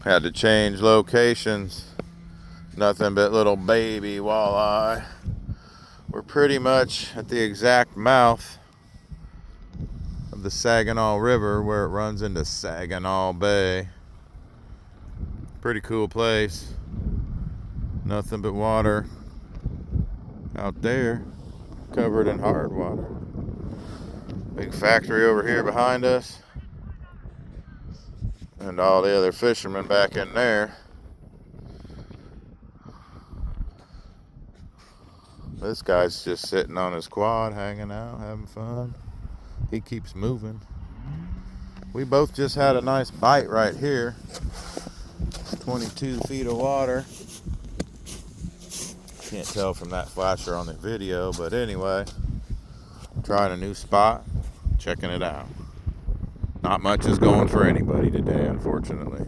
Had to change locations. Nothing but little baby walleye. We're pretty much at the exact mouth of the Saginaw River where it runs into Saginaw Bay. Pretty cool place. Nothing but water out there, covered in hard water. Big factory over here behind us, and all the other fishermen back in there. This guy's just sitting on his quad, hanging out, having fun. He keeps moving. We both just had a nice bite right here. 22 feet of water. Can't tell from that flasher on the video, but anyway, trying a new spot, checking it out. Not much is going for anybody today, unfortunately.